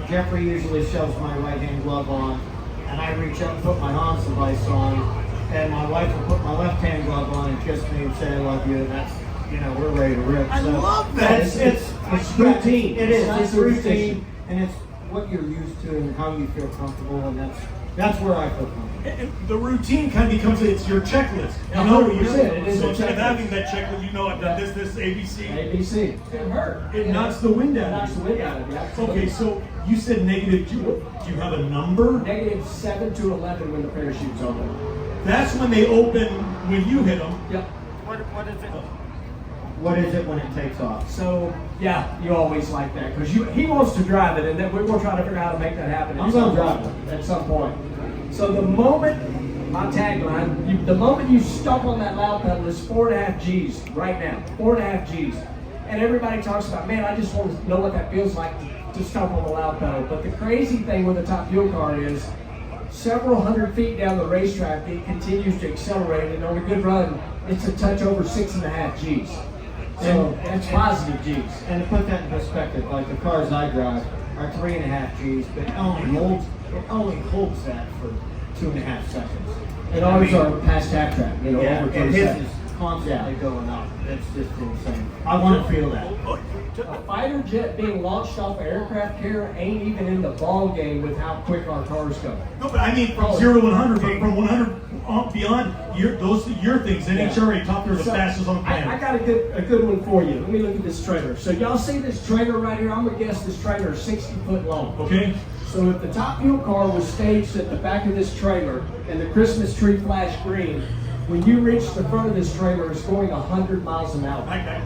Jeffrey usually shoves my right hand glove on, and I reach up and put my Hans device on, and my wife will put my left hand glove on and kiss me and say I love you, and that's, you know, we're ready to rip. I love that. It's routine. It is. It's It's routine, and it's what you're used to and how you feel comfortable, and that's where I feel comfortable. And the routine kind of becomes, it's your checklist. You know, 100%, it is so a instead of checklist. having that checklist, you know, I've done this, ABC. ABC. It can hurt. It knocks the wind out Knocks of the you. wind out of you. Absolutely. Okay, so you said negative 2. Do you have a number? Negative 7 to 11 when the parachute's open. That's when they open when you hit them. Yep. What is it? What is it when it takes off? So, yeah, you always like that because he wants to drive it, and then we're trying to figure out how to make that happen. I'm going to drive it at some point. So the moment, my tagline, the moment you stomp on that loud pedal is 4.5 G's right now, 4.5 G's. And everybody talks about, man, I just want to know what that feels like to stomp on the loud pedal. But the crazy thing with a top fuel car is several hundred feet down the racetrack, it continues to accelerate, and on a good run, it's a touch over 6.5 G's. So that's positive G's. And to put that in perspective, like the cars I drive are 3.5 G's, but it only holds that for 2.5 seconds. And ours are past half track, you know, Yeah, over and 20 his seconds. is constantly going up. It's just insane. I want to feel that. A fighter jet being launched off an aircraft carrier ain't even in the ball game with how quick our cars go. No, but I mean from 0 to 100, but from 100 on beyond, those are your things. NHRA top there the fastest on the planet. I got a good one for you. Let me look at this trailer. So y'all see this trailer right here? I'm gonna guess this trailer is 60 foot long. Okay. So if the top fuel car was staged at the back of this trailer and the Christmas tree flashed green, when you reach the front of this trailer, it's going 100 miles an hour.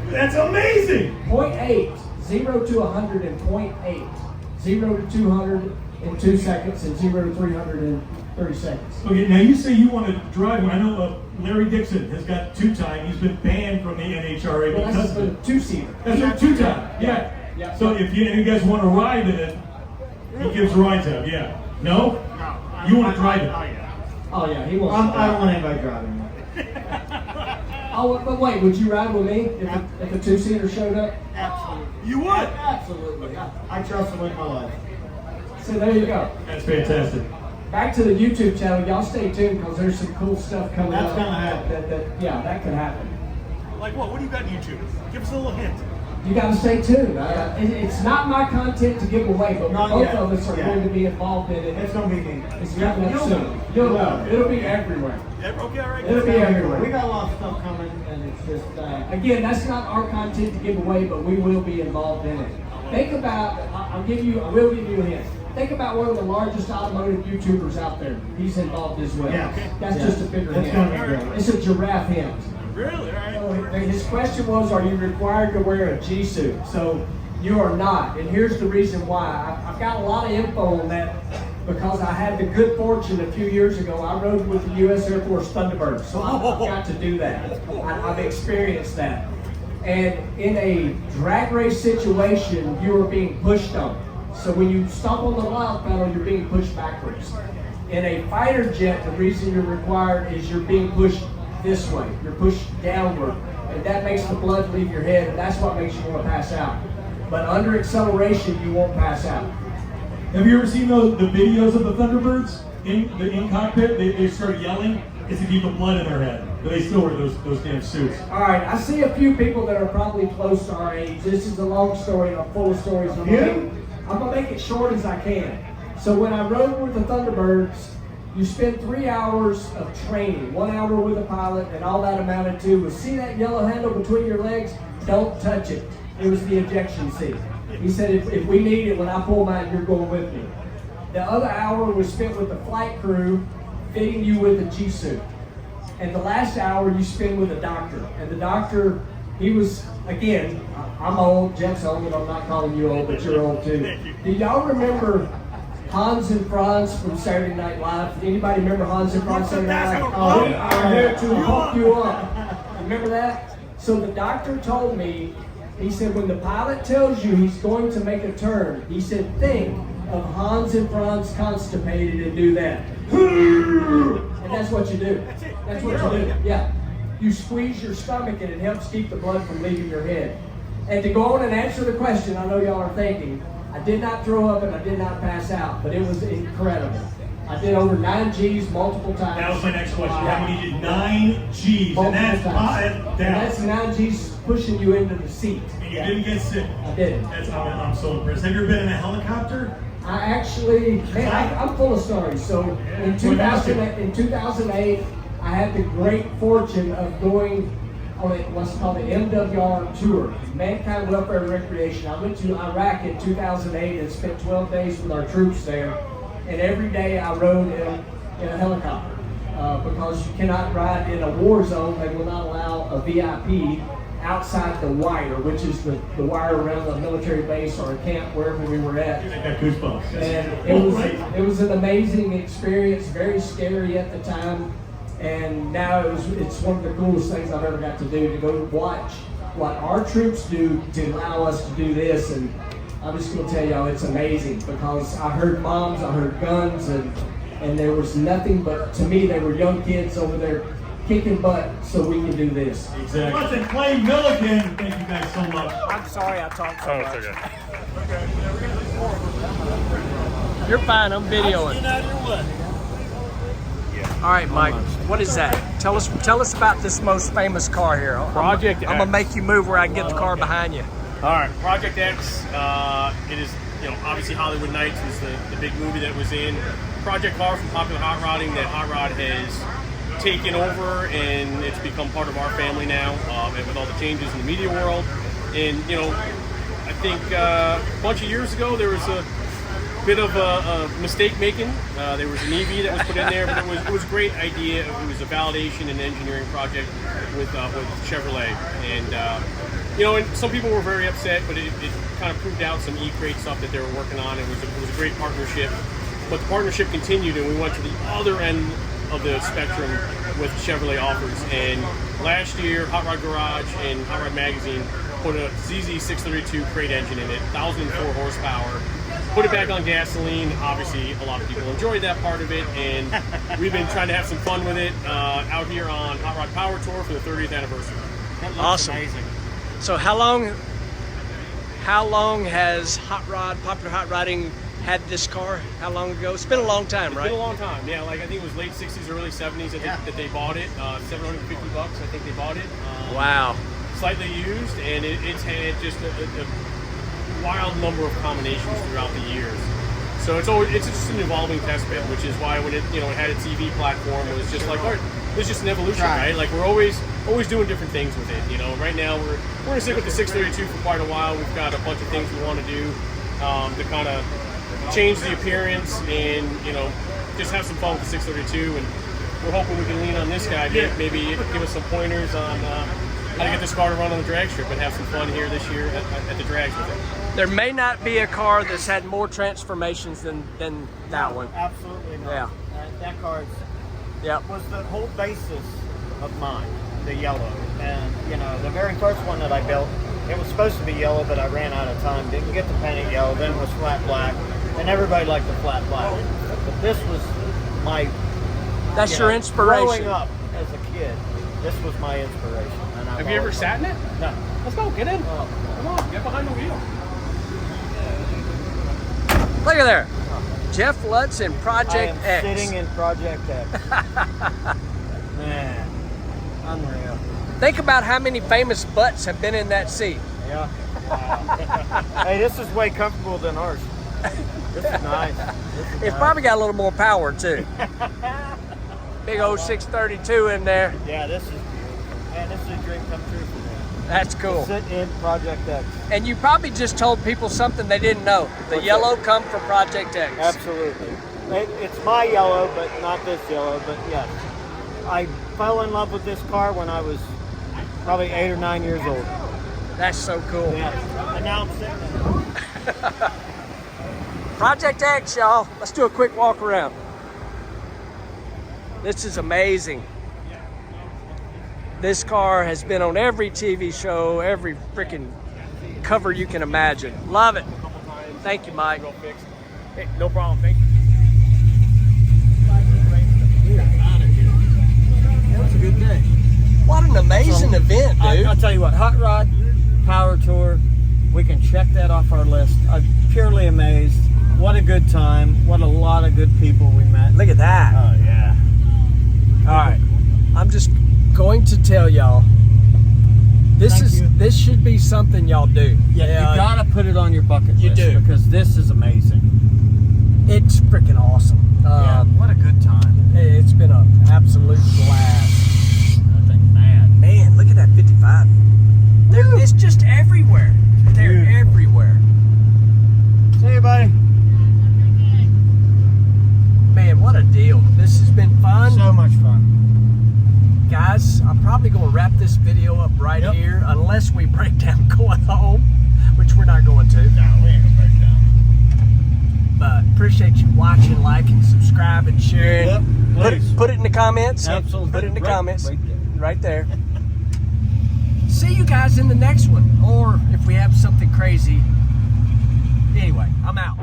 That's amazing. 0.8, 0 to 100 in 0.8, 0 to 200 in 2 seconds, and 0 to 300 in 30 seconds. Okay, now you say you want to drive one. I know Larry Dixon has got 2-time. He's been banned from the NHRA Well, because that's the 2-seater. that's a 2-time. Yeah. Yeah. So if you guys want to ride in it, he gives rides out. Yeah. No? No. You want to drive it? Oh, yeah. Oh yeah, he wants. I don't want anybody driving me. Oh, but wait, would you ride with me if a 2-seater showed up? Absolutely. You would? Absolutely. I trust him with my life. So there you go. That's fantastic. Back to the YouTube channel. Y'all stay tuned because there's some cool stuff coming That's up. gonna happen. That could happen. Like what? What do you got on YouTube? Give us a little hint. You got to stay tuned. It's not my content to give away, but Not both yet. of us are Yeah. going to be involved in it. It's gonna be me. It's coming up You'll soon. know. You'll know. It'll be everywhere. Okay, all right. It'll be everywhere. We got a lot of stuff coming, and it's just. Again, that's not our content to give away, but we will be involved in it. Think about, I will give you a hint. Think about one of the largest automotive YouTubers out there. He's involved as well. Yeah. That's Yeah. just a bigger That's hint. gonna be great. It's a giraffe hint. Really? All right. His question was, are you required to wear a G-suit? So you are not, and here's the reason why. I've got a lot of info on that because I had the good fortune a few years ago. I rode with the U.S. Air Force Thunderbird, so I've got to do that. I've experienced that. And in a drag race situation, you are being pushed on. So when you stomp on the loud pedal, you're being pushed backwards. In a fighter jet, the reason you're required is you're being pushed this way. You're pushed downward, and that makes the blood leave your head, and that's what makes you want to pass out. but under acceleration, you won't pass out. Have you ever seen the videos of the Thunderbirds in cockpit? They start yelling. It's to keep the blood in their head. But they still wear those damn suits. All right, I see a few people that are probably close to our age. This is a long story, and I'm full of stories. I'm gonna make it short as I can. So when I rode with the Thunderbirds, you spend 3 hours of training, 1 hour with a pilot, and all that amounted to was, see that yellow handle between your legs? Don't touch it. It was the ejection seat. He said, if we need it, when I pull mine, you're going with me. The other hour was spent with the flight crew, fitting you with a G-suit. And the last hour you spend with a doctor. And the doctor, he was, again, I'm old, Jeff's old, and I'm not calling you old, but you're old too. Do y'all remember Hans and Franz from Saturday Night Live? Anybody remember Hans and Franz Saturday Night Live? Oh, I'm here to hook you up. Remember that? So the doctor told me, he said, when the pilot tells you he's going to make a turn, he said, think of Hans and Franz constipated and do that. And that's what you do. That's what you do. Yeah. You squeeze your stomach and it helps keep the blood from leaving your head. And to go on and answer the question, I know y'all are thinking, I did not throw up and I did not pass out, but it was incredible. I did over 9 Gs multiple times. That was my next question. How many did 9 Gs? Multiple And times. that's And that's 9 Gs pushing you into the seat. And you didn't get sick. I didn't. I'm so impressed. Have you ever been in a helicopter? I actually, man, I'm full of stories. So in 2008, I had the great fortune of going on what's called the MWR tour, Mankind Welfare and Recreation. I went to Iraq in 2008 and spent 12 days with our troops there. And every day I rode in a helicopter because you cannot ride in a war zone. They will not allow a VIP outside the wire, which is the wire around the military base or a camp, wherever we were at. I got goosebumps. And it was an amazing experience, very scary at the time. And now it's one of the coolest things I've ever got to do, to go watch what our troops do to allow us to do this. And I'm just going to tell y'all, it's amazing, because I heard moms, I heard guns, and there was nothing but, to me, they were young kids over there kicking butt so we can do this. Exactly. Lutz and Clay Millican, thank you guys so much. I'm sorry I talked so much. Okay. You're fine, I'm videoing. Get out of your way. All right, Mike, what is that? Tell us about this most famous car here. Project I'm gonna X. make you move where I can get the car behind you. All right, Project X. It is, obviously Hollywood Nights was the big movie that was in. Project car from Popular Hot Rodding that Hot Rod has taken over, and it's become part of our family now. And with all the changes in the media world, and I think a bunch of years ago there was a bit of a mistake making. There was an EV that was put in there, but it was a great idea. It was a validation and engineering project with Chevrolet, and and some people were very upset, but it kind of proved out some E-Crate stuff that they were working on. It was a great partnership, but the partnership continued, and we went to the other end of the spectrum with Chevrolet offers. And last year, Hot Rod Garage and Hot Rod Magazine put a ZZ632 crate engine in it, 1,004 horsepower. Put it back on gasoline. Obviously, a lot of people enjoyed that part of it, and we've been trying to have some fun with it out here on Hot Rod Power Tour for the 30th anniversary. That looks Awesome. amazing. So how long has Popular Hot Rodding had this car? How long ago? It's been a long time, right? It's been a long time. Yeah, I think it was late 60s, early 70s that they bought it. $750, I think they bought it. Wow. Slightly used, and it's had just a wild number of combinations throughout the years. So it's just an evolving test bed, which is why when it had its EV platform, it was just like, all right, it's just an evolution, right? Like we're always doing different things with it. Right now we're gonna stick with the 632 for quite a while. We've got a bunch of things we want to do to kind of change the appearance and just have some fun with the 632. And we're hoping we can lean on this guy, maybe give us some pointers on how to get this car to run on the drag strip and have some fun here this year at the drags with it. There may not be a car that's had more transformations than that one. Absolutely not. Yeah. That car Yep. was the whole basis of mine, the yellow. And, the very first one that I built, it was supposed to be yellow, but I ran out of time. Didn't get to paint it yellow, then it was flat black. And everybody liked the flat black. But this was my... That's your inspiration. Growing up as a kid, this was my inspiration. And Have you ever sat in it? No. Let's go, get in. Oh. Come on, get behind the wheel. Look at there. Jeff Lutz in I Project am X. sitting in Project X. Man, unreal. Think about how many famous butts have been in that seat. Yeah. Wow. Hey, this is way comfortable than ours. This is nice. It's probably got a little more power too. Big old 632 in there. Yeah, this is beautiful. Man, this is a dream come true for me. That's cool. Sit in Project X. And you probably just told people something they didn't know. The What's yellow that? come from Project X. Absolutely. It's my yellow, but not this yellow. But yeah, I fell in love with this car when I was probably 8 or 9 years old. That's so cool. Yeah. And now I'm sitting in it. Project X, y'all. Let's do a quick walk around. This is amazing. This car has been on every TV show, every freaking cover you can imagine. Love it. Thank you, Mike. Hey, no problem. Thank you. That was a good day. What an amazing event, dude. I'll tell you what, Hot Rod, Power Tour, we can check that off our list. I'm purely amazed. What a good time. What a lot of good people we met. Look at that. Oh, yeah. All right. I'm just going to tell y'all, this should be something y'all do. Yeah, you gotta put it on your bucket list. You do. Because this is amazing. It's freaking awesome. Yeah, what a good time. It's been an absolute blast. That thing's mad. Man, look at that 55. It's just everywhere. They're Beautiful. everywhere. See you, buddy. Man, what a deal. This has been fun. So much fun. Guys, I'm probably going to wrap this video up right here, unless we break down going home, which we're not going to. No, we ain't gonna break down. But appreciate you watching, liking, subscribing, sharing. Yep, please. Put it in the comments. Absolutely. Put it in the comments. Right there. Right there. See you guys in the next one. Or if we have something crazy. Anyway, I'm out.